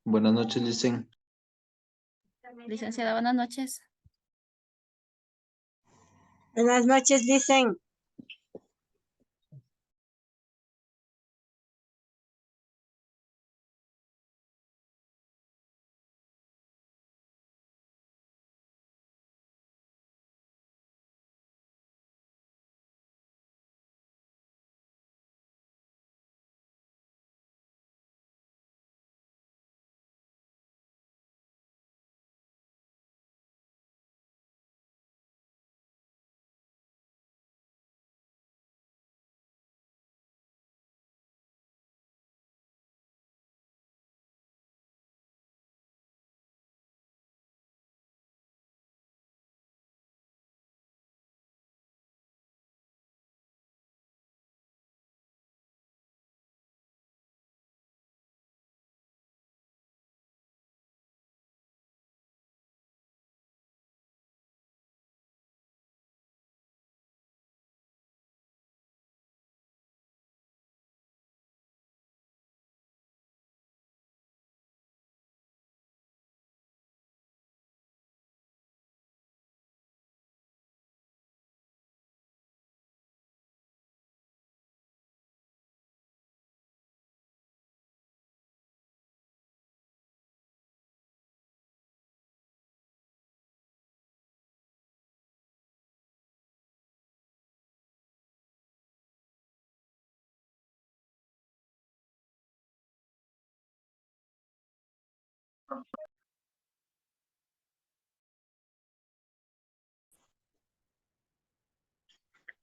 Buenas noches, Licen. Licenciada, buenas noches. Buenas noches, dicen.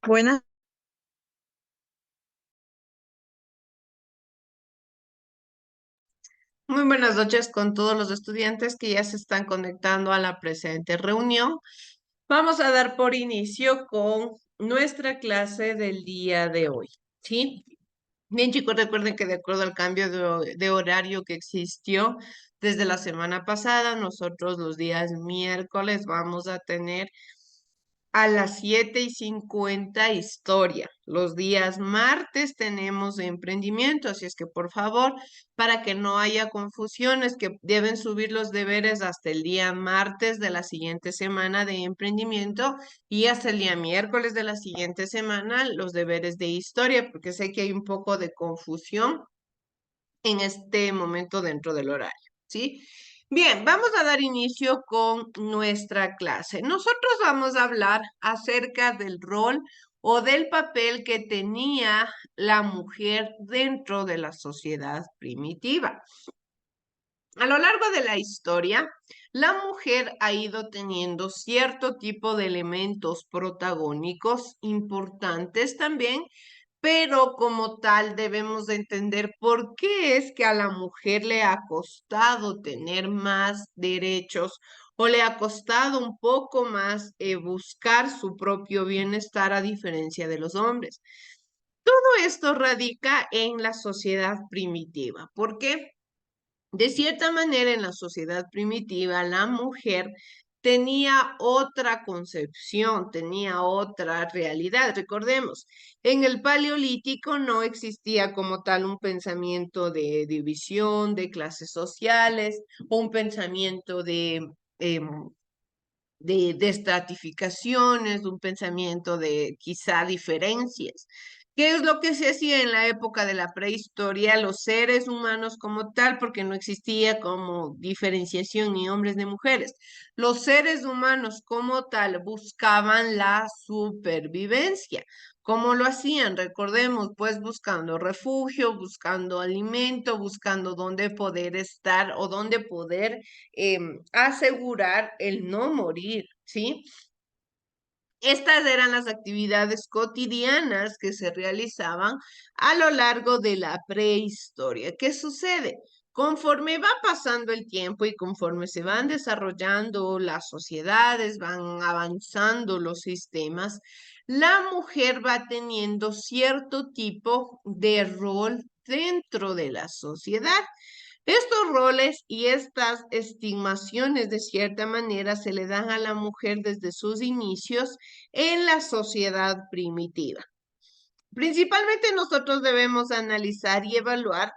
Buenas, muy buenas noches con todos los estudiantes que ya se están conectando a la presente reunión. Vamos a dar por inicio con nuestra clase del día de hoy, ¿sí? Bien, chicos, recuerden que de acuerdo al cambio de horario que existió desde la semana pasada, nosotros los días miércoles vamos a tener a las 7:50 historia. Los días martes tenemos emprendimiento, así es que por favor, para que no haya confusiones, que deben subir los deberes hasta el día martes de la siguiente semana de emprendimiento y hasta el día miércoles de la siguiente semana los deberes de historia, porque sé que hay un poco de confusión en este momento dentro del horario, ¿sí? Bien, vamos a dar inicio con nuestra clase. Nosotros vamos a hablar acerca del rol o del papel que tenía la mujer dentro de la sociedad primitiva. A lo largo de la historia, la mujer ha ido teniendo cierto tipo de elementos protagónicos importantes también, pero como tal debemos de entender por qué es que a la mujer le ha costado tener más derechos o le ha costado un poco más buscar su propio bienestar a diferencia de los hombres. Todo esto radica en la sociedad primitiva. ¿Por qué? De cierta manera, en la sociedad primitiva, la mujer tenía otra concepción, tenía otra realidad. Recordemos, en el Paleolítico no existía como tal un pensamiento de división de clases sociales o un pensamiento em, de estratificaciones, un pensamiento de quizá diferencias. ¿Qué es lo que se hacía en la época de la prehistoria? Los seres humanos como tal, porque no existía como diferenciación ni hombres ni mujeres. Los seres humanos como tal buscaban la supervivencia. ¿Cómo lo hacían? Recordemos, pues buscando refugio, buscando alimento, buscando dónde poder estar o dónde poder asegurar el no morir, ¿sí? Estas eran las actividades cotidianas que se realizaban a lo largo de la prehistoria. ¿Qué sucede? Conforme va pasando el tiempo y conforme se van desarrollando las sociedades, van avanzando los sistemas, la mujer va teniendo cierto tipo de rol dentro de la sociedad. Estos roles y estas estigmaciones de cierta manera se le dan a la mujer desde sus inicios en la sociedad primitiva. Principalmente nosotros debemos analizar y evaluar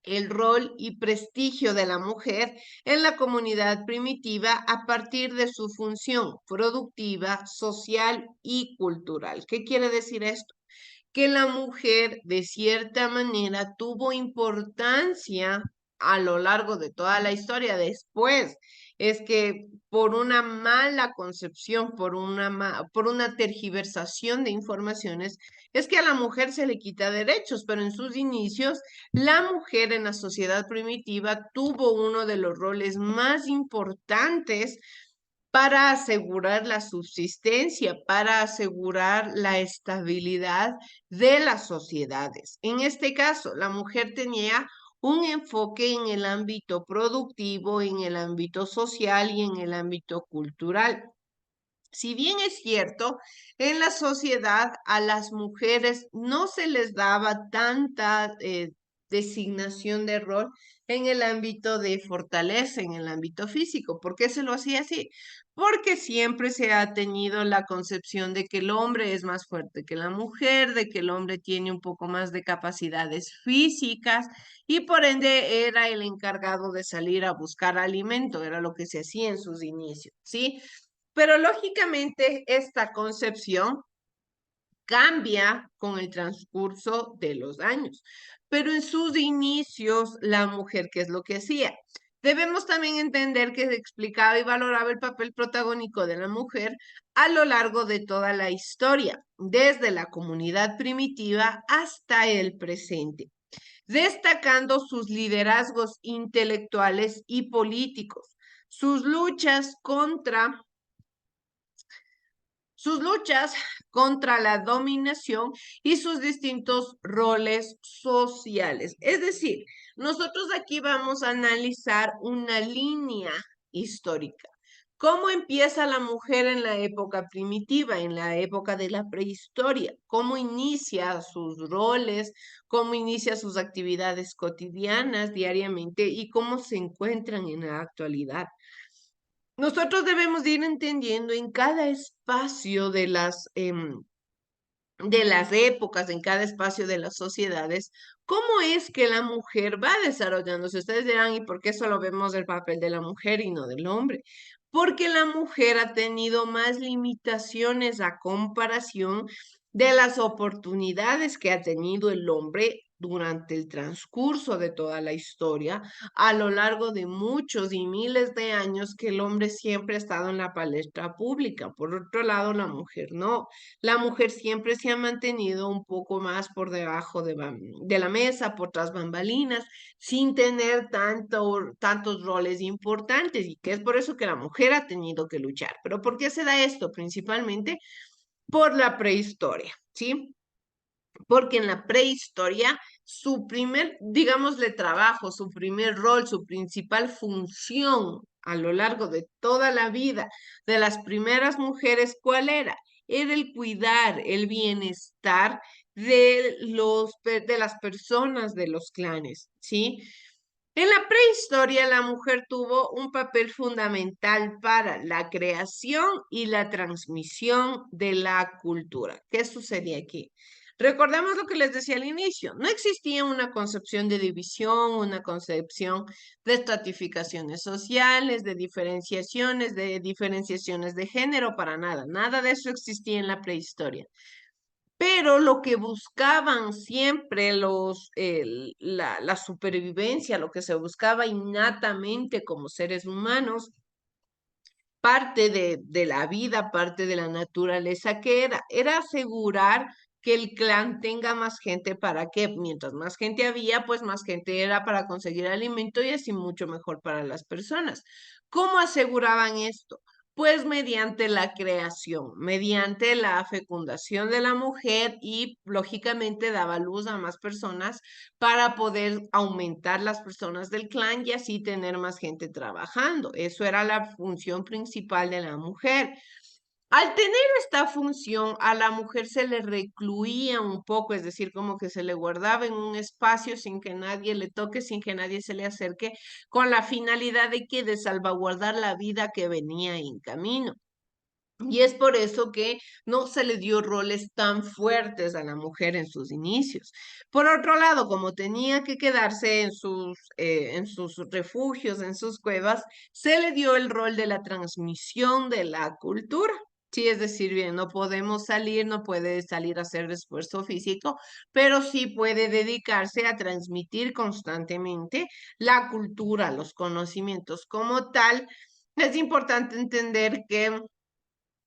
el rol y prestigio de la mujer en la comunidad primitiva a partir de su función productiva, social y cultural. ¿Qué quiere decir esto? Que la mujer de cierta manera tuvo importancia a lo largo de toda la historia. Después es que por una mala concepción, por una tergiversación de informaciones, es que a la mujer se le quita derechos, pero en sus inicios la mujer en la sociedad primitiva tuvo uno de los roles más importantes para asegurar la subsistencia, para asegurar la estabilidad de las sociedades. En este caso, la mujer tenía un enfoque en el ámbito productivo, en el ámbito social y en el ámbito cultural. Si bien es cierto, en la sociedad a las mujeres no se les daba tanta designación de rol en el ámbito de fortaleza, en el ámbito físico. ¿Por qué se lo hacía así? Porque siempre se ha tenido la concepción de que el hombre es más fuerte que la mujer, de que el hombre tiene un poco más de capacidades físicas y por ende era el encargado de salir a buscar alimento, era lo que se hacía en sus inicios, ¿sí? Pero lógicamente esta concepción cambia con el transcurso de los años. Pero en sus inicios, la mujer, ¿qué es lo que hacía? Debemos también entender que se explicaba y valoraba el papel protagónico de la mujer a lo largo de toda la historia, desde la comunidad primitiva hasta el presente, destacando sus liderazgos intelectuales y políticos, sus luchas contra la dominación y sus distintos roles sociales. Es decir, nosotros aquí vamos a analizar una línea histórica. ¿Cómo empieza la mujer en la época primitiva, en la época de la prehistoria? ¿Cómo inicia sus roles? ¿Cómo inicia sus actividades cotidianas diariamente? ¿Y cómo se encuentran en la actualidad? Nosotros debemos ir entendiendo en cada espacio de las épocas, en cada espacio de las sociedades, cómo es que la mujer va desarrollándose. Ustedes dirán, ¿y por qué solo vemos el papel de la mujer y no del hombre? Porque la mujer ha tenido más limitaciones a comparación de las oportunidades que ha tenido el hombre durante el transcurso de toda la historia, a lo largo de muchos y miles de años que el hombre siempre ha estado en la palestra pública. Por otro lado, la mujer no. La mujer siempre se ha mantenido un poco más por debajo de la mesa, por tras bambalinas, sin tener tantos roles importantes, y que es por eso que la mujer ha tenido que luchar. ¿Pero por qué se da esto? Principalmente por la prehistoria, ¿sí? Porque en la prehistoria su primer, digámosle, trabajo, su primer rol, su principal función a lo largo de toda la vida de las primeras mujeres, ¿cuál era? Era el cuidar el bienestar de las personas de los clanes, ¿sí? En la prehistoria, la mujer tuvo un papel fundamental para la creación y la transmisión de la cultura. ¿Qué sucedía aquí? Recordemos lo que les decía al inicio. No existía una concepción de división, una concepción de estratificaciones sociales, de diferenciaciones de género, para nada. Nada de eso existía en la prehistoria. Pero lo que buscaban siempre la supervivencia, lo que se buscaba innatamente como seres humanos, parte de la vida, parte de la naturaleza, que era asegurar que el clan tenga más gente. ¿Para qué? Mientras más gente había, pues más gente era para conseguir alimento y así mucho mejor para las personas. ¿Cómo aseguraban esto? Pues mediante la creación, mediante la fecundación de la mujer, y lógicamente daba luz a más personas para poder aumentar las personas del clan y así tener más gente trabajando. Eso era la función principal de la mujer. Al tener esta función, a la mujer se le recluía un poco, es decir, como que se le guardaba en un espacio sin que nadie le toque, sin que nadie se le acerque, con la finalidad de salvaguardar la vida que venía en camino. Y es por eso que no se le dio roles tan fuertes a la mujer en sus inicios. Por otro lado, como tenía que quedarse en sus refugios, en sus cuevas, se le dio el rol de la transmisión de la cultura. Sí, es decir, bien, no podemos salir, no puede salir a hacer esfuerzo físico, pero sí puede dedicarse a transmitir constantemente la cultura, los conocimientos. Como tal, es importante entender que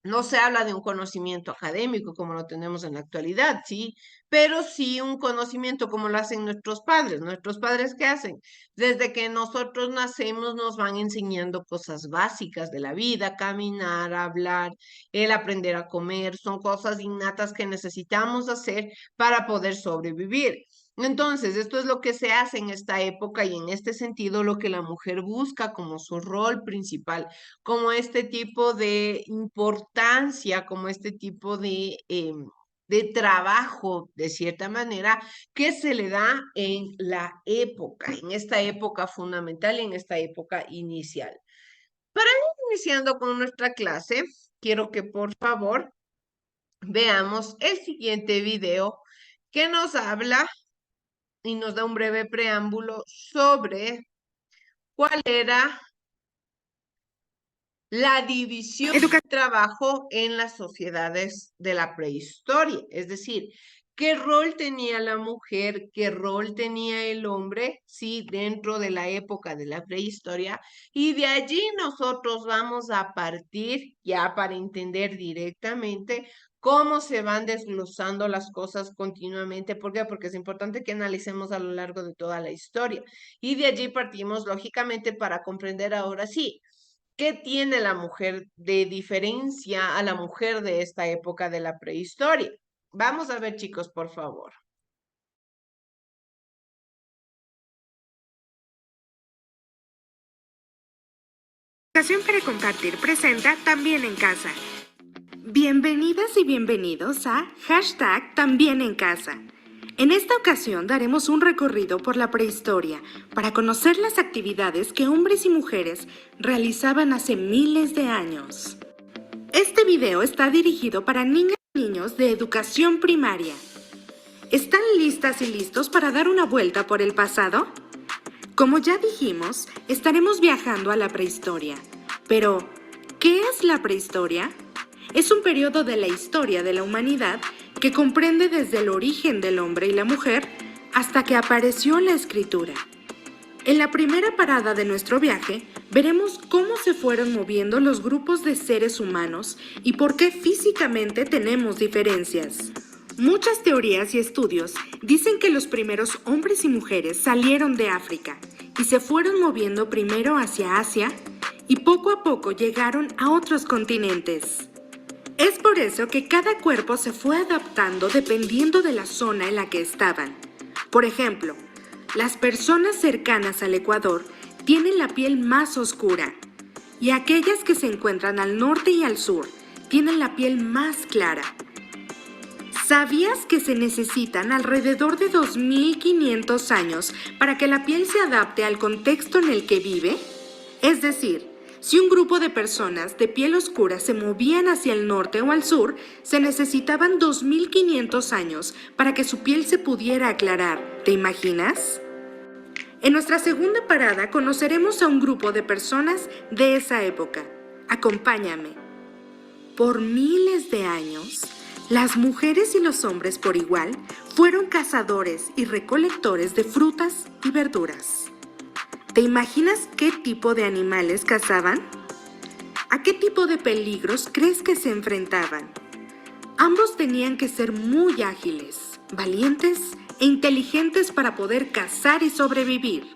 no se habla de un conocimiento académico como lo tenemos en la actualidad, sí, pero sí un conocimiento como lo hacen nuestros padres. ¿Nuestros padres qué hacen? Desde que nosotros nacemos nos van enseñando cosas básicas de la vida, caminar, hablar, el aprender a comer, son cosas innatas que necesitamos hacer para poder sobrevivir. Entonces, esto es lo que se hace en esta época y en este sentido lo que la mujer busca como su rol principal, como este tipo de importancia, como este tipo de trabajo, de cierta manera, que se le da en la época, en esta época fundamental y en esta época inicial. Para ir iniciando con nuestra clase, quiero que por favor veamos el siguiente video que nos habla y nos da un breve preámbulo sobre cuál era la división del trabajo en las sociedades de la prehistoria, es decir, qué rol tenía la mujer, qué rol tenía el hombre, sí, dentro de la época de la prehistoria, y de allí nosotros vamos a partir ya para entender directamente cómo se van desglosando las cosas continuamente. ¿Por qué? Porque es importante que analicemos a lo largo de toda la historia, y de allí partimos lógicamente para comprender ahora sí. ¿Qué tiene la mujer de diferencia a la mujer de esta época de la prehistoria? Vamos a ver, chicos, por favor. Ocasión para compartir presenta También en Casa. Bienvenidas y bienvenidos a Hashtag También en Casa. En esta ocasión daremos un recorrido por la prehistoria para conocer las actividades que hombres y mujeres realizaban hace miles de años. Este video está dirigido para niñas y niños de educación primaria. ¿Están listas y listos para dar una vuelta por el pasado? Como ya dijimos, estaremos viajando a la prehistoria. Pero, ¿qué es la prehistoria? Es un periodo de la historia de la humanidad que comprende desde el origen del hombre y la mujer hasta que apareció la escritura. En la primera parada de nuestro viaje, veremos cómo se fueron moviendo los grupos de seres humanos y por qué físicamente tenemos diferencias. Muchas teorías y estudios dicen que los primeros hombres y mujeres salieron de África y se fueron moviendo primero hacia Asia y poco a poco llegaron a otros continentes. Es por eso que cada cuerpo se fue adaptando dependiendo de la zona en la que estaban. Por ejemplo, las personas cercanas al Ecuador tienen la piel más oscura y aquellas que se encuentran al norte y al sur tienen la piel más clara. ¿Sabías que se necesitan alrededor de 2500 años para que la piel se adapte al contexto en el que vive? Es decir, si un grupo de personas de piel oscura se movían hacia el norte o al sur, se necesitaban 2500 años para que su piel se pudiera aclarar. ¿Te imaginas? En nuestra segunda parada conoceremos a un grupo de personas de esa época. Acompáñame. Por miles de años, las mujeres y los hombres por igual fueron cazadores y recolectores de frutas y verduras. ¿Te imaginas qué tipo de animales cazaban? ¿A qué tipo de peligros crees que se enfrentaban? Ambos tenían que ser muy ágiles, valientes e inteligentes para poder cazar y sobrevivir.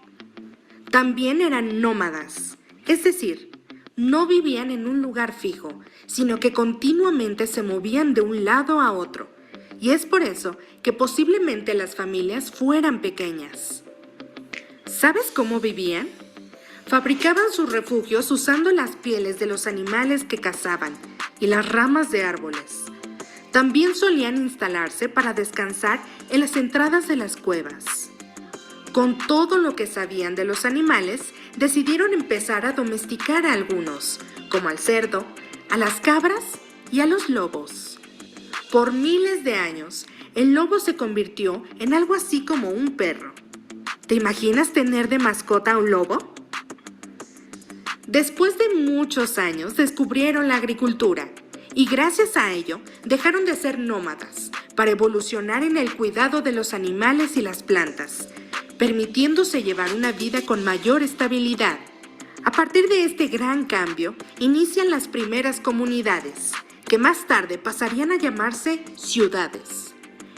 También eran nómadas, es decir, no vivían en un lugar fijo, sino que continuamente se movían de un lado a otro, y es por eso que posiblemente las familias fueran pequeñas. ¿Sabes cómo vivían? Fabricaban sus refugios usando las pieles de los animales que cazaban y las ramas de árboles. También solían instalarse para descansar en las entradas de las cuevas. Con todo lo que sabían de los animales, decidieron empezar a domesticar a algunos, como al cerdo, a las cabras y a los lobos. Por miles de años, el lobo se convirtió en algo así como un perro. ¿Te imaginas tener de mascota a un lobo? Después de muchos años descubrieron la agricultura y gracias a ello dejaron de ser nómadas para evolucionar en el cuidado de los animales y las plantas, permitiéndose llevar una vida con mayor estabilidad. A partir de este gran cambio, inician las primeras comunidades, que más tarde pasarían a llamarse ciudades.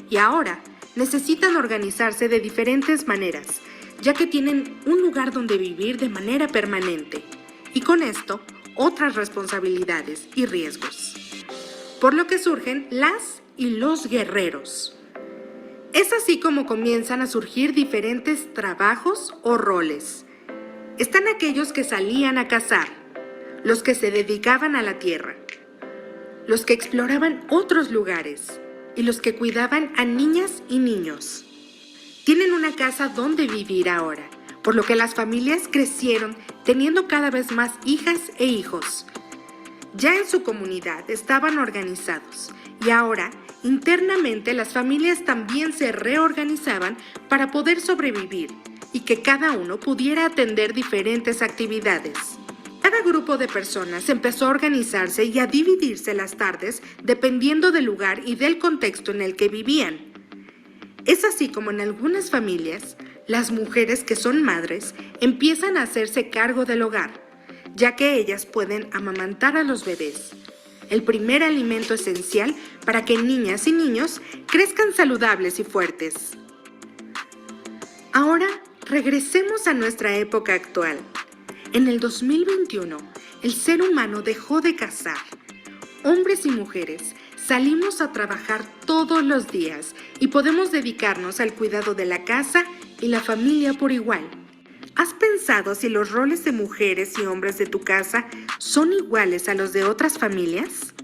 Y ahora necesitan organizarse de diferentes maneras, ya que tienen un lugar donde vivir de manera permanente, y con esto otras responsabilidades y riesgos. Por lo que surgen las y los guerreros. Es así como comienzan a surgir diferentes trabajos o roles. Están aquellos que salían a cazar, los que se dedicaban a la tierra, los que exploraban otros lugares y los que cuidaban a niñas y niños. Tienen una casa donde vivir ahora, por lo que las familias crecieron teniendo cada vez más hijas e hijos. Ya en su comunidad estaban organizados y ahora internamente las familias también se reorganizaban para poder sobrevivir y que cada uno pudiera atender diferentes actividades. Cada grupo de personas empezó a organizarse y a dividirse las tardes dependiendo del lugar y del contexto en el que vivían. Es así como en algunas familias, las mujeres que son madres empiezan a hacerse cargo del hogar, ya que ellas pueden amamantar a los bebés, el primer alimento esencial para que niñas y niños crezcan saludables y fuertes. Ahora, regresemos a nuestra época actual. En el 2021, el ser humano dejó de cazar. Hombres y mujeres salimos a trabajar todos los días y podemos dedicarnos al cuidado de la casa y la familia por igual. ¿Has pensado si los roles de mujeres y hombres de tu casa son iguales a los de otras familias?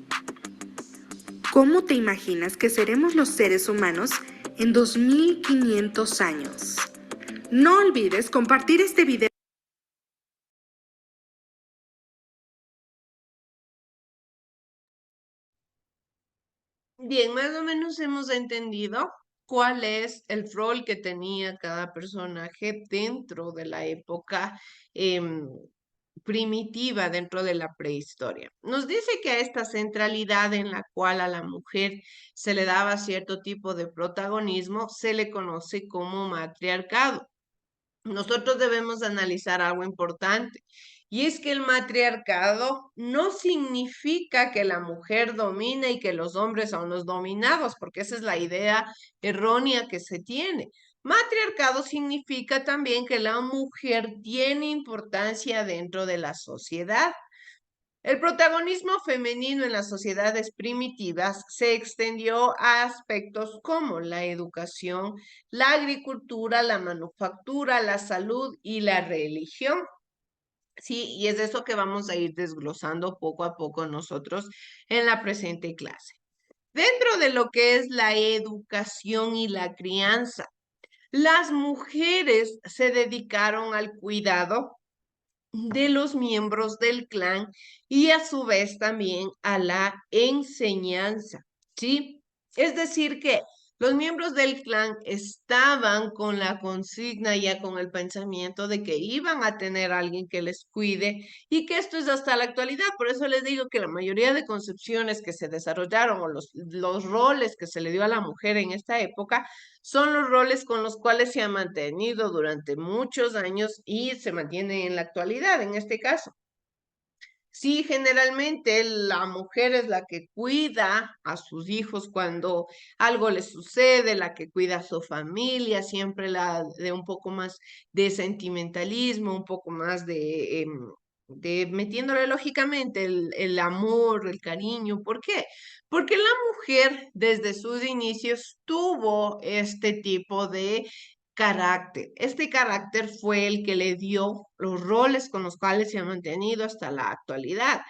¿Cómo te imaginas que seremos los seres humanos en 2500 años? No olvides compartir este video. Bien, más o menos hemos entendido cuál es el rol que tenía cada personaje dentro de la época primitiva, dentro de la prehistoria. Nos dice que a esta centralidad en la cual a la mujer se le daba cierto tipo de protagonismo se le conoce como matriarcado. Nosotros debemos analizar algo importante, y es que el matriarcado no significa que la mujer domina y que los hombres son los dominados, porque esa es la idea errónea que se tiene. Matriarcado significa también que la mujer tiene importancia dentro de la sociedad. El protagonismo femenino en las sociedades primitivas se extendió a aspectos como la educación, la agricultura, la manufactura, la salud y la religión. Sí, y es de eso que vamos a ir desglosando poco a poco nosotros en la presente clase. Dentro de lo que es la educación y la crianza, las mujeres se dedicaron al cuidado de los miembros del clan y a su vez también a la enseñanza, ¿sí? Es decir, que los miembros del clan estaban con la consigna, ya con el pensamiento de que iban a tener a alguien que les cuide, y que esto es hasta la actualidad. Por eso les digo que la mayoría de concepciones que se desarrollaron o los roles que se le dio a la mujer en esta época son los roles con los cuales se ha mantenido durante muchos años y se mantiene en la actualidad, en este caso. Sí, generalmente la mujer es la que cuida a sus hijos cuando algo les sucede, la que cuida a su familia, siempre la de un poco más de sentimentalismo, un poco más de metiéndole lógicamente el amor, el cariño. ¿Por qué? Porque la mujer desde sus inicios tuvo este tipo de carácter. Este carácter fue el que le dio los roles con los cuales se ha mantenido hasta la actualidad.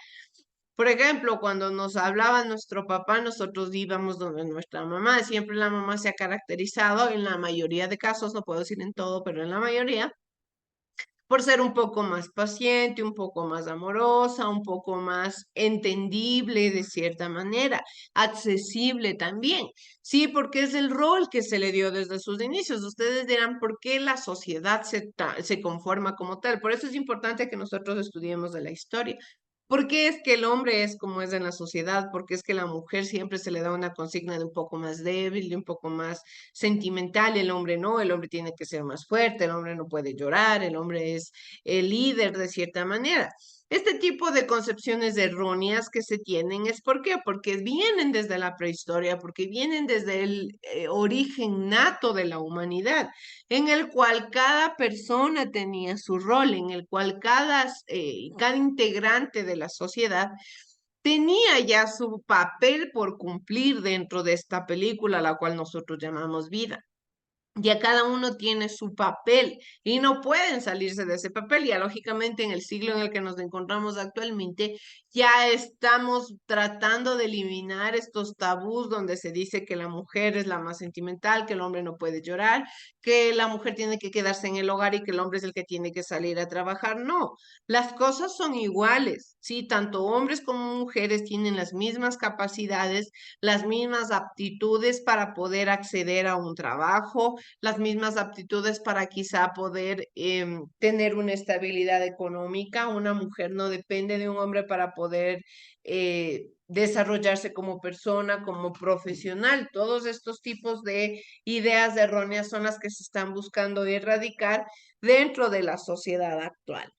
Por ejemplo, cuando nos hablaba nuestro papá, nosotros íbamos donde nuestra mamá. Siempre la mamá se ha caracterizado, en la mayoría de casos, no puedo decir en todo, pero en la mayoría, por ser un poco más paciente, un poco más amorosa, un poco más entendible de cierta manera, accesible también. Sí, porque es el rol que se le dio desde sus inicios. Ustedes dirán, ¿por qué la sociedad se conforma como tal? Por eso es importante que nosotros estudiemos de la historia. ¿Por qué es que el hombre es como es en la sociedad? ¿Por qué es que la mujer siempre se le da una consigna de un poco más débil, de un poco más sentimental? El hombre no, el hombre tiene que ser más fuerte, el hombre no puede llorar, el hombre es el líder de cierta manera. Este tipo de concepciones erróneas que se tienen es ¿por qué? Porque vienen desde la prehistoria, porque vienen desde el origen nato de la humanidad, en el cual cada persona tenía su rol, en el cual cada integrante de la sociedad tenía ya su papel por cumplir dentro de esta película, la cual nosotros llamamos vida. Ya cada uno tiene su papel y no pueden salirse de ese papel. Ya lógicamente en el siglo en el que nos encontramos actualmente, ya estamos tratando de eliminar estos tabús donde se dice que la mujer es la más sentimental, que el hombre no puede llorar, que la mujer tiene que quedarse en el hogar y que el hombre es el que tiene que salir a trabajar. No, las cosas son iguales, ¿sí? Tanto hombres como mujeres tienen las mismas capacidades, las mismas aptitudes para poder acceder a un trabajo, las mismas aptitudes para quizá poder tener una estabilidad económica. Una mujer no depende de un hombre para poder desarrollarse como persona, como profesional. Todos estos tipos de ideas erróneas son las que se están buscando erradicar dentro de la sociedad actual.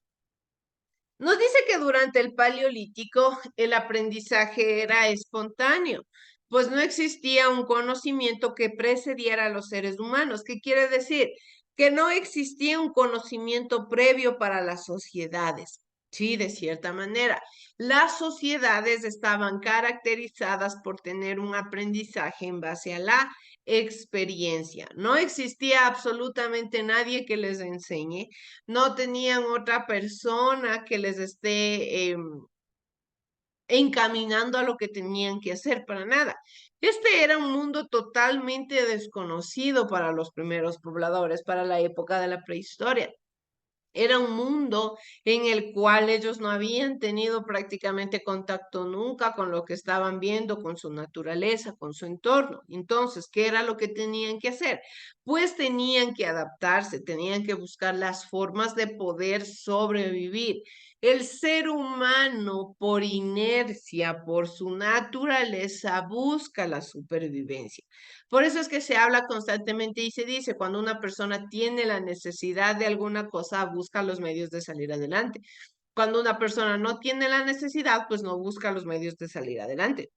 Nos dice que durante el Paleolítico el aprendizaje era espontáneo, pues no existía un conocimiento que precediera a los seres humanos. ¿Qué quiere decir? Que no existía un conocimiento previo para las sociedades. Sí, de cierta manera. Las sociedades estaban caracterizadas por tener un aprendizaje en base a la experiencia. No existía absolutamente nadie que les enseñe, no tenían otra persona que les esté encaminando a lo que tenían que hacer para nada. Este era un mundo totalmente desconocido para los primeros pobladores, para la época de la prehistoria. Era un mundo en el cual ellos no habían tenido prácticamente contacto nunca con lo que estaban viendo, con su naturaleza, con su entorno. Entonces, ¿qué era lo que tenían que hacer? Pues tenían que adaptarse, tenían que buscar las formas de poder sobrevivir. El ser humano, por inercia, por su naturaleza, busca la supervivencia. Por eso es que se habla constantemente y se dice, cuando una persona tiene la necesidad de alguna cosa, busca los medios de salir adelante. Cuando una persona no tiene la necesidad, pues no busca los medios de salir adelante.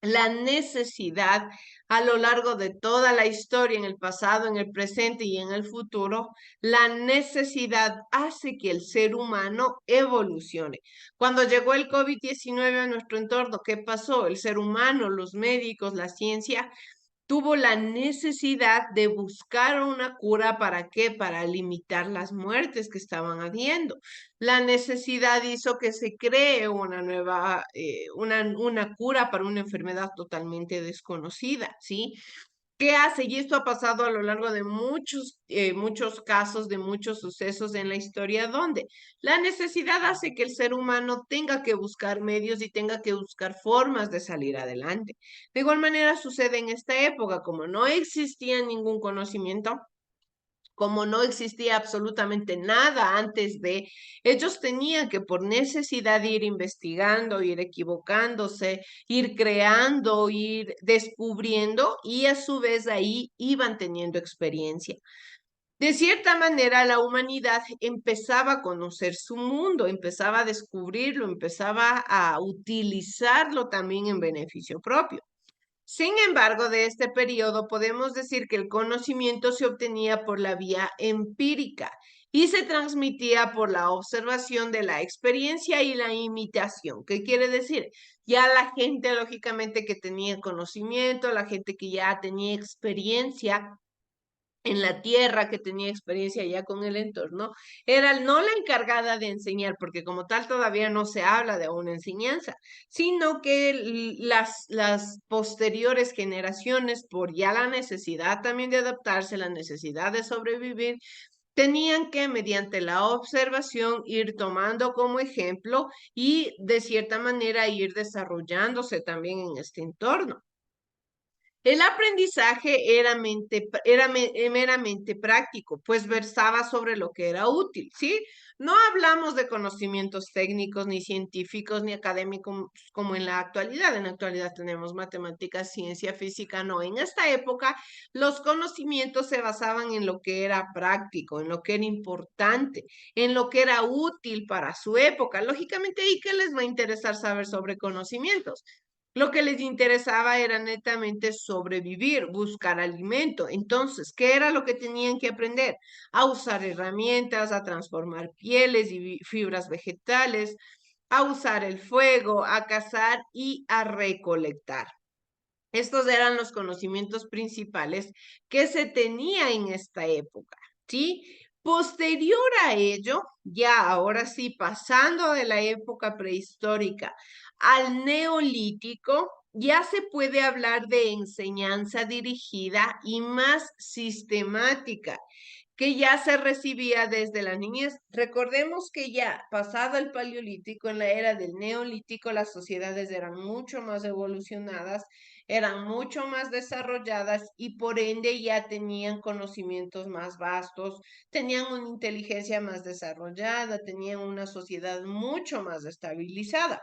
La necesidad a lo largo de toda la historia, en el pasado, en el presente y en el futuro, la necesidad hace que el ser humano evolucione. Cuando llegó el COVID-19 a nuestro entorno, ¿qué pasó? El ser humano, los médicos, la ciencia tuvo la necesidad de buscar una cura. ¿Para qué? Para limitar las muertes que estaban habiendo. La necesidad hizo que se cree una nueva, una cura para una enfermedad totalmente desconocida, ¿sí? ¿Qué hace? Y esto ha pasado a lo largo de muchos casos, de muchos sucesos en la historia, donde la necesidad hace que el ser humano tenga que buscar medios y tenga que buscar formas de salir adelante. De igual manera sucede en esta época, como no existía ningún conocimiento, como no existía absolutamente nada antes de, ellos tenían que por necesidad ir investigando, ir equivocándose, ir creando, ir descubriendo y a su vez ahí iban teniendo experiencia. De cierta manera, la humanidad empezaba a conocer su mundo, empezaba a descubrirlo, empezaba a utilizarlo también en beneficio propio. Sin embargo, de este periodo podemos decir que el conocimiento se obtenía por la vía empírica y se transmitía por la observación de la experiencia y la imitación. ¿Qué quiere decir? Ya la gente, lógicamente, que tenía conocimiento, la gente que ya tenía experiencia en la tierra, que tenía experiencia ya con el entorno, era no la encargada de enseñar, porque como tal todavía no se habla de una enseñanza, sino que las posteriores generaciones, por ya la necesidad también de adaptarse, la necesidad de sobrevivir, tenían que, mediante la observación, ir tomando como ejemplo y de cierta manera ir desarrollándose también en este entorno. El aprendizaje era meramente práctico, pues versaba sobre lo que era útil, ¿sí? No hablamos de conocimientos técnicos, ni científicos, ni académicos como en la actualidad. En la actualidad tenemos matemáticas, ciencia, física, no. En esta época, los conocimientos se basaban en lo que era práctico, en lo que era importante, en lo que era útil para su época. Lógicamente, ¿y qué les va a interesar saber sobre conocimientos? Lo que les interesaba era netamente sobrevivir, buscar alimento. Entonces, ¿qué era lo que tenían que aprender? A usar herramientas, a transformar pieles y fibras vegetales, a usar el fuego, a cazar y a recolectar. Estos eran los conocimientos principales que se tenía en esta época, ¿sí? Posterior a ello, ya ahora sí, pasando de la época prehistórica al neolítico, ya se puede hablar de enseñanza dirigida y más sistemática, que ya se recibía desde la niñez. Recordemos que ya pasado el paleolítico, en la era del neolítico, las sociedades eran mucho más evolucionadas, eran mucho más desarrolladas y por ende ya tenían conocimientos más vastos, tenían una inteligencia más desarrollada, tenían una sociedad mucho más estabilizada.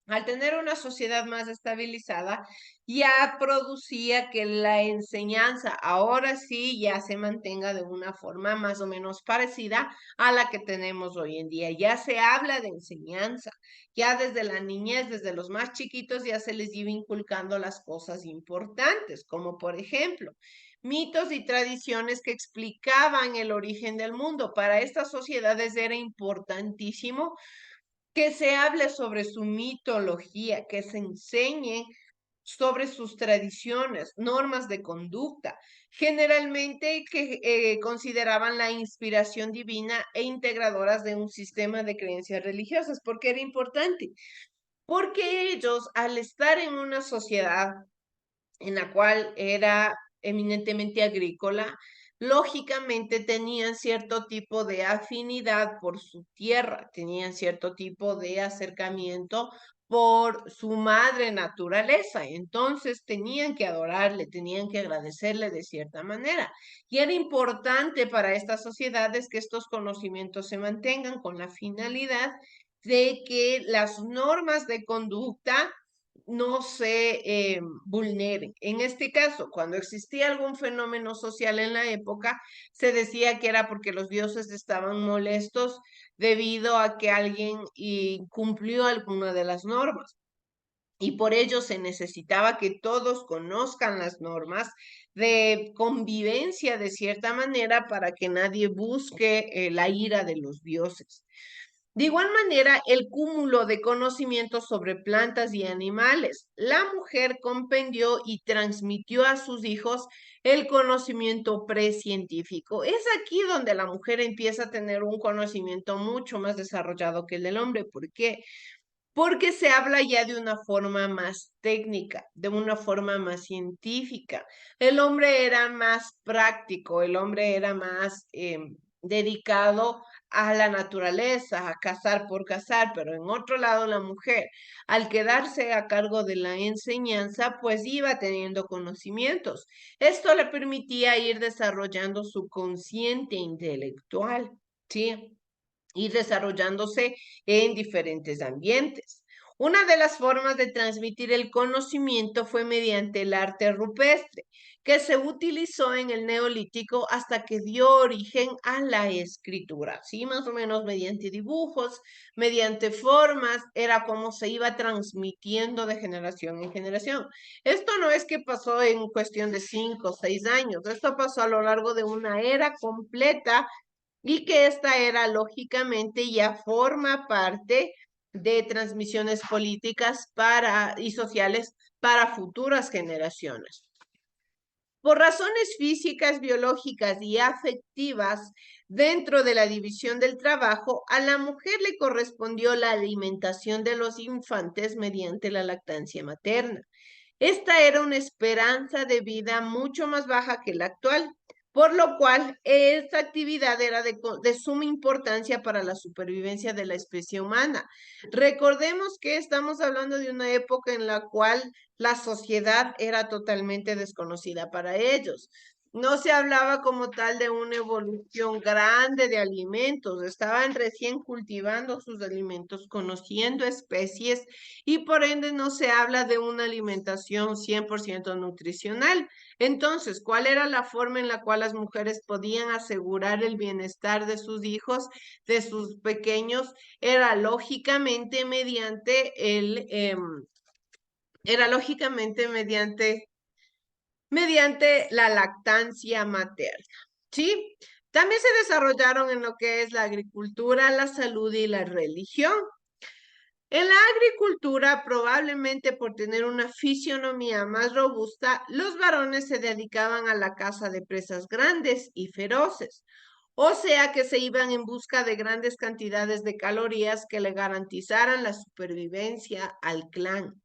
Al tener una sociedad más estabilizada, ya producía que la enseñanza ahora sí ya se mantenga de una forma más o menos parecida a la que tenemos hoy en día. Ya se habla de enseñanza, ya desde la niñez, desde los más chiquitos, ya se les iba inculcando las cosas importantes, como por ejemplo, mitos y tradiciones que explicaban el origen del mundo. Para estas sociedades era importantísimo que se hable sobre su mitología, que se enseñe sobre sus tradiciones, normas de conducta, generalmente que consideraban la inspiración divina e integradoras de un sistema de creencias religiosas. ¿Por qué era importante? Porque ellos, al estar en una sociedad en la cual era eminentemente agrícola, lógicamente tenían cierto tipo de afinidad por su tierra, tenían cierto tipo de acercamiento por su madre naturaleza. Entonces tenían que adorarle, tenían que agradecerle de cierta manera. Y era importante para estas sociedades que estos conocimientos se mantengan con la finalidad de que las normas de conducta no se vulneren. En este caso, cuando existía algún fenómeno social en la época, se decía que era porque los dioses estaban molestos debido a que alguien incumplió alguna de las normas. Y por ello se necesitaba que todos conozcan las normas de convivencia de cierta manera para que nadie busque la ira de los dioses. De igual manera, el cúmulo de conocimientos sobre plantas y animales. La mujer compendió y transmitió a sus hijos el conocimiento precientífico. Es aquí donde la mujer empieza a tener un conocimiento mucho más desarrollado que el del hombre. ¿Por qué? Porque se habla ya de una forma más técnica, de una forma más científica. El hombre era más práctico, el hombre era más dedicado a la naturaleza, a cazar por cazar, pero en otro lado la mujer, al quedarse a cargo de la enseñanza, pues iba teniendo conocimientos. Esto le permitía ir desarrollando su consciente intelectual, ¿sí? Ir desarrollándose en diferentes ambientes. Una de las formas de transmitir el conocimiento fue mediante el arte rupestre, que se utilizó en el Neolítico hasta que dio origen a la escritura, ¿sí? Más o menos mediante dibujos, mediante formas, era como se iba transmitiendo de generación en generación. Esto no es que pasó en cuestión de 5 o 6 años, esto pasó a lo largo de una era completa y que esta era lógicamente ya forma parte de transmisiones políticas y sociales para futuras generaciones. Por razones físicas, biológicas y afectivas, dentro de la división del trabajo, a la mujer le correspondió la alimentación de los infantes mediante la lactancia materna. Esta era una esperanza de vida mucho más baja que la actual, por lo cual esta actividad era de suma importancia para la supervivencia de la especie humana. Recordemos que estamos hablando de una época en la cual la sociedad era totalmente desconocida para ellos. No se hablaba como tal de una evolución grande de alimentos, estaban recién cultivando sus alimentos, conociendo especies y por ende no se habla de una alimentación 100% nutricional. Entonces, ¿cuál era la forma en la cual las mujeres podían asegurar el bienestar de sus hijos, de sus pequeños? Era lógicamente mediante la lactancia materna, ¿sí? También se desarrollaron en lo que es la agricultura, la salud y la religión. En la agricultura, probablemente por tener una fisionomía más robusta, los varones se dedicaban a la caza de presas grandes y feroces, o sea que se iban en busca de grandes cantidades de calorías que le garantizaran la supervivencia al clan.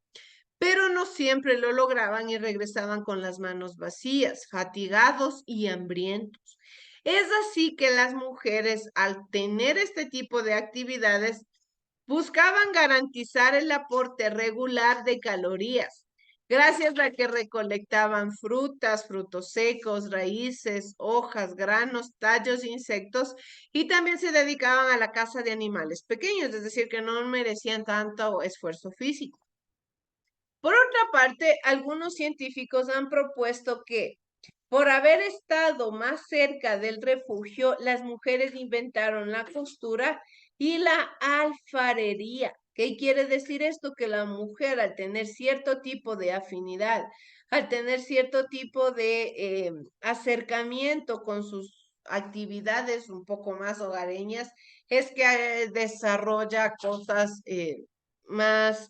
Pero no siempre lo lograban y regresaban con las manos vacías, fatigados y hambrientos. Es así que las mujeres, al tener este tipo de actividades, buscaban garantizar el aporte regular de calorías, gracias a que recolectaban frutas, frutos secos, raíces, hojas, granos, tallos, insectos, y también se dedicaban a la caza de animales pequeños, es decir, que no merecían tanto esfuerzo físico. Por otra parte, algunos científicos han propuesto que por haber estado más cerca del refugio, las mujeres inventaron la costura y la alfarería. ¿Qué quiere decir esto? Que la mujer, al tener cierto tipo de afinidad, al tener cierto tipo de acercamiento con sus actividades un poco más hogareñas, es que desarrolla cosas más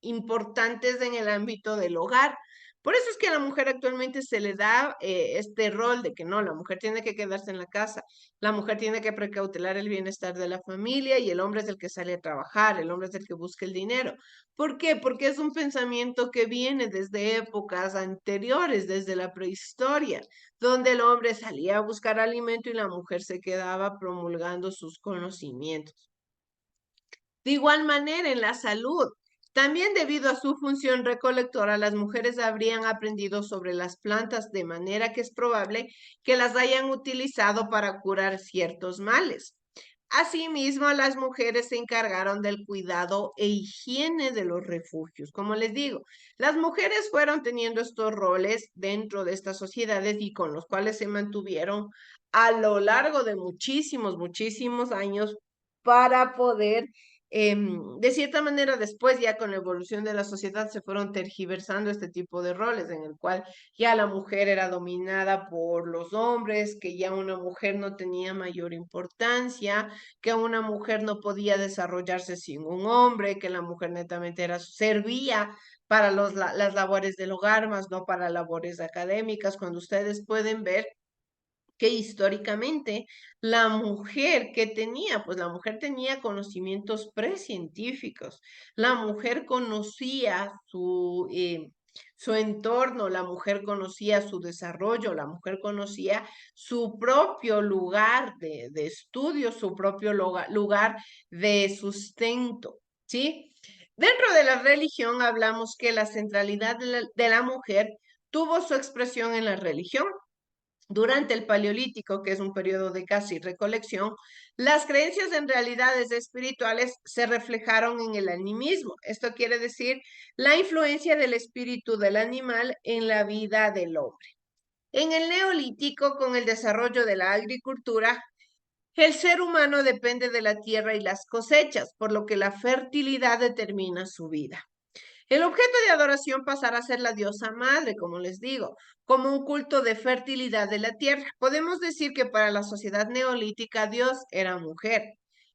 importantes en el ámbito del hogar. Por eso es que a la mujer actualmente se le da este rol de que no, la mujer tiene que quedarse en la casa, la mujer tiene que precautelar el bienestar de la familia y el hombre es el que sale a trabajar, el hombre es el que busca el dinero. ¿Por qué? Porque es un pensamiento que viene desde épocas anteriores, desde la prehistoria, donde el hombre salía a buscar alimento y la mujer se quedaba promulgando sus conocimientos. De igual manera, en la salud, también debido a su función recolectora, las mujeres habrían aprendido sobre las plantas de manera que es probable que las hayan utilizado para curar ciertos males. Asimismo, las mujeres se encargaron del cuidado e higiene de los refugios. Como les digo, las mujeres fueron teniendo estos roles dentro de estas sociedades y con los cuales se mantuvieron a lo largo de muchísimos años para poder de cierta manera, después ya con la evolución de la sociedad se fueron tergiversando este tipo de roles en el cual ya la mujer era dominada por los hombres, que ya una mujer no tenía mayor importancia, que una mujer no podía desarrollarse sin un hombre, que la mujer netamente servía para las labores del hogar, más no para labores académicas, cuando ustedes pueden ver que históricamente la mujer que tenía, pues la mujer tenía conocimientos precientíficos, la mujer conocía su entorno, la mujer conocía su desarrollo, la mujer conocía su propio lugar de estudio, su propio lugar de sustento, ¿sí? Dentro de la religión hablamos que la centralidad de la mujer tuvo su expresión en la religión. Durante el Paleolítico, que es un periodo de caza y recolección, las creencias en realidades espirituales se reflejaron en el animismo. Esto quiere decir la influencia del espíritu del animal en la vida del hombre. En el Neolítico, con el desarrollo de la agricultura, el ser humano depende de la tierra y las cosechas, por lo que la fertilidad determina su vida. El objeto de adoración pasará a ser la diosa madre, como les digo, como un culto de fertilidad de la tierra. Podemos decir que para la sociedad neolítica Dios era mujer.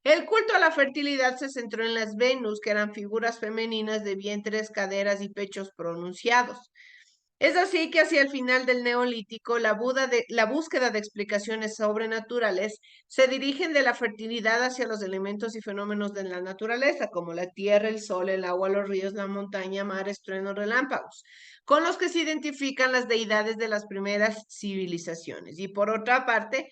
El culto a la fertilidad se centró en las Venus, que eran figuras femeninas de vientres, caderas y pechos pronunciados. Es así que hacia el final del Neolítico, la búsqueda de explicaciones sobrenaturales se dirigen de la fertilidad hacia los elementos y fenómenos de la naturaleza, como la tierra, el sol, el agua, los ríos, la montaña, mares, truenos, relámpagos, con los que se identifican las deidades de las primeras civilizaciones. Y por otra parte,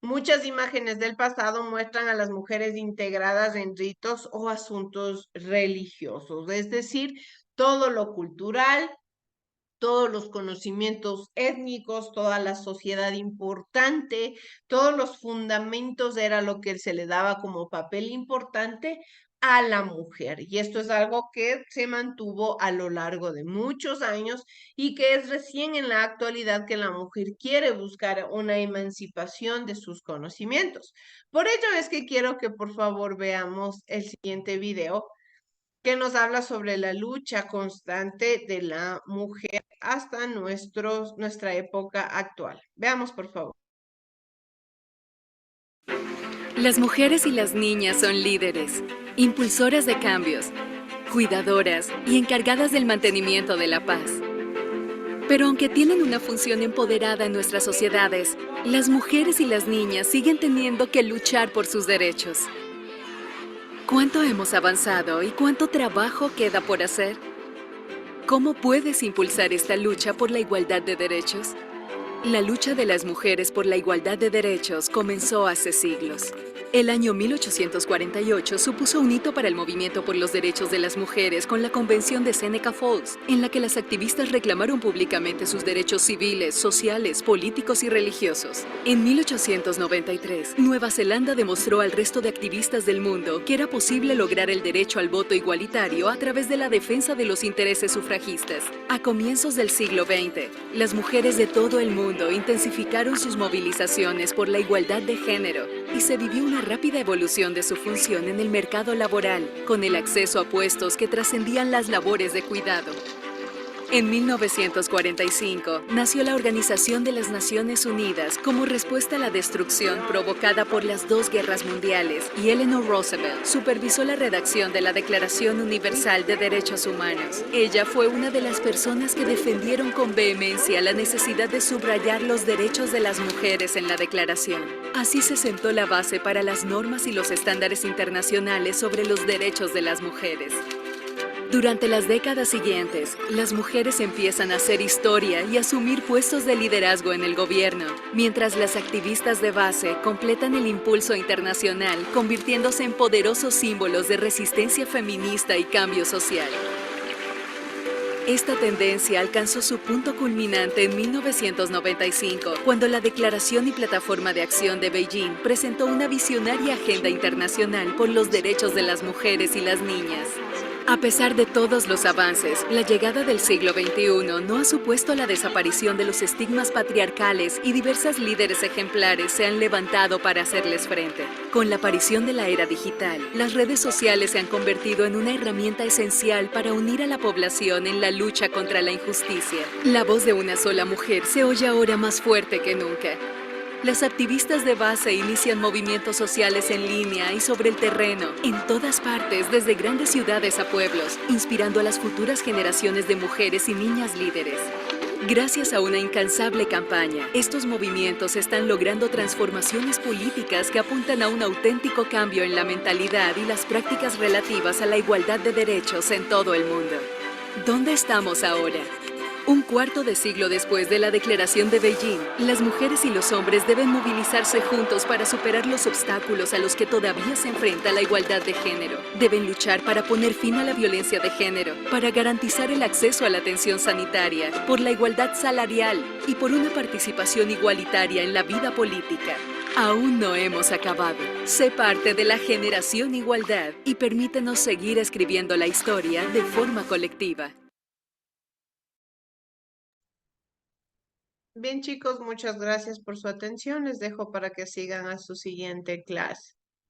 muchas imágenes del pasado muestran a las mujeres integradas en ritos o asuntos religiosos, es decir, todo lo cultural, todos los conocimientos étnicos, toda la sociedad importante, todos los fundamentos era lo que se le daba como papel importante a la mujer. Y esto es algo que se mantuvo a lo largo de muchos años y que es recién en la actualidad que la mujer quiere buscar una emancipación de sus conocimientos. Por ello es que quiero que por favor veamos el siguiente video que nos habla sobre la lucha constante de la mujer hasta nuestra época actual. Veamos, por favor. Las mujeres y las niñas son líderes, impulsoras de cambios, cuidadoras y encargadas del mantenimiento de la paz. Pero aunque tienen una función empoderada en nuestras sociedades, las mujeres y las niñas siguen teniendo que luchar por sus derechos. ¿Cuánto hemos avanzado y cuánto trabajo queda por hacer? ¿Cómo puedes impulsar esta lucha por la igualdad de derechos? La lucha de las mujeres por la igualdad de derechos comenzó hace siglos. El año 1848 supuso un hito para el movimiento por los derechos de las mujeres con la Convención de Seneca Falls, en la que las activistas reclamaron públicamente sus derechos civiles, sociales, políticos y religiosos. En 1893, Nueva Zelanda demostró al resto de activistas del mundo que era posible lograr el derecho al voto igualitario a través de la defensa de los intereses sufragistas. A comienzos del siglo XX, las mujeres de todo el mundo intensificaron sus movilizaciones por la igualdad de género y se vivió una rápida evolución de su función en el mercado laboral, con el acceso a puestos que trascendían las labores de cuidado. En 1945 nació la Organización de las Naciones Unidas como respuesta a la destrucción provocada por las dos guerras mundiales, y Eleanor Roosevelt supervisó la redacción de la Declaración Universal de Derechos Humanos. Ella fue una de las personas que defendieron con vehemencia la necesidad de subrayar los derechos de las mujeres en la declaración. Así se sentó la base para las normas y los estándares internacionales sobre los derechos de las mujeres. Durante las décadas siguientes, las mujeres empiezan a hacer historia y asumir puestos de liderazgo en el gobierno, mientras las activistas de base completan el impulso internacional, convirtiéndose en poderosos símbolos de resistencia feminista y cambio social. Esta tendencia alcanzó su punto culminante en 1995, cuando la Declaración y Plataforma de Acción de Beijing presentó una visionaria agenda internacional por los derechos de las mujeres y las niñas. A pesar de todos los avances, la llegada del siglo XXI no ha supuesto la desaparición de los estigmas patriarcales y diversas líderes ejemplares se han levantado para hacerles frente. Con la aparición de la era digital, las redes sociales se han convertido en una herramienta esencial para unir a la población en la lucha contra la injusticia. La voz de una sola mujer se oye ahora más fuerte que nunca. Las activistas de base inician movimientos sociales en línea y sobre el terreno, en todas partes, desde grandes ciudades a pueblos, inspirando a las futuras generaciones de mujeres y niñas líderes. Gracias a una incansable campaña, estos movimientos están logrando transformaciones políticas que apuntan a un auténtico cambio en la mentalidad y las prácticas relativas a la igualdad de derechos en todo el mundo. ¿Dónde estamos ahora? Un cuarto de siglo después de la Declaración de Beijing, las mujeres y los hombres deben movilizarse juntos para superar los obstáculos a los que todavía se enfrenta la igualdad de género. Deben luchar para poner fin a la violencia de género, para garantizar el acceso a la atención sanitaria, por la igualdad salarial y por una participación igualitaria en la vida política. Aún no hemos acabado. Sé parte de la generación Igualdad y permítenos seguir escribiendo la historia de forma colectiva. Bien, chicos, muchas gracias por su atención. Les dejo para que sigan a su siguiente clase.